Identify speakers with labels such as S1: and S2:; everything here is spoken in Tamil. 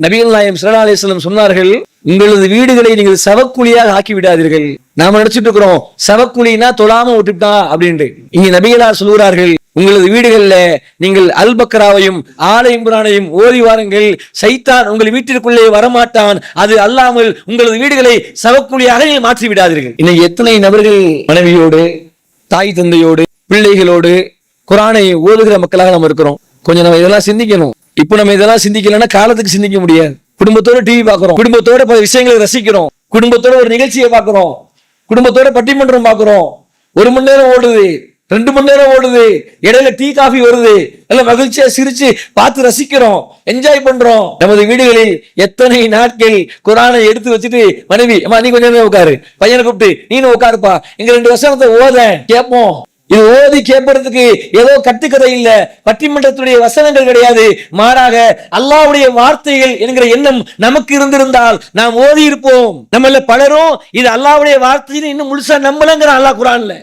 S1: நபிகள் நாயகம் ஸல்லல்லாஹு அலைஹி வஸல்லம் சொன்னார்கள், உங்களது வீடுகளை நீங்கள் சவக்குழியாக ஆக்கி விடாதீர்கள். நாம நினைச்சிட்டு இருக்கிறோம் சவக்குழினா தொழாம விட்டுட்டா அப்படின்ட்டு. இங்க நபிகளார் சொல்கிறார்கள், உங்களது வீடுகள்ல நீங்கள் அல் பக்ராவையும் ஆல இம்ரானையும் ஓதி வாருங்கள். சைத்தான் உங்கள் வீட்டிற்குள்ளே வரமாட்டான். அது அல்லாமல் உங்களது வீடுகளை சவக்குழியாக நீங்கள் மாற்றி விடாதீர்கள். இன்னைக்கு எத்தனை நபர்கள் மனைவியோடு, தாய் தந்தையோடு, பிள்ளைகளோடு குர்ஆனை ஓதுகிற மக்களாக நம்ம இருக்கிறோம். கொஞ்சம் நம்ம இதெல்லாம் சிந்திக்கணும். இப்ப நம்ம இதெல்லாம் சிந்திக்கலன்னா காலத்துக்கு சிந்திக்க முடியாது. குடும்பத்தோட டிவி பார்க்கிறோம், குடும்பத்தோட பல விஷயங்களை ரசிக்கிறோம், குடும்பத்தோட ஒரு நிகழ்ச்சியை பார்க்கிறோம், குடும்பத்தோட பட்டிமன்றம் பார்க்கிறோம். 1 மணி நேரம் ஓடுது, 2 மணி நேரம் ஓடுது, இடையில டீ காஃபி வருது, எல்லாம் மகிழ்ச்சியா சிரிச்சு பார்த்து ரசிக்கிறோம், என்ஜாய் பண்றோம். நமது வீடுகளில் எத்தனை நாட்கள் குர்ஆனை எடுத்து வச்சுட்டு மனைவி, அம்மா நீ கொஞ்ச நேரம் உட்காரு, பையனை கூப்பிட்டு நீனும் உட்காருப்பா, எங்க 2 வசனத்தை ஓத கேட்போம். இது ஓதி கேட்பதற்கு ஏதோ கட்டுக்கதை இல்ல, பட்டிமன்றத்துடைய வசனங்கள் கிடையாது. மாறாக அல்லாஹ்வுடைய வார்த்தைகள் என்கிற எண்ணம் நமக்கு இருந்திருந்தால் நாம் ஓதி இருப்போம். நம்மள பலரும் இது அல்லாஹ்வுடைய வார்த்தைன்னு இன்னும் முழுசா நம்பலங்கிற அல்லாஹ் குர்ஆன்ல.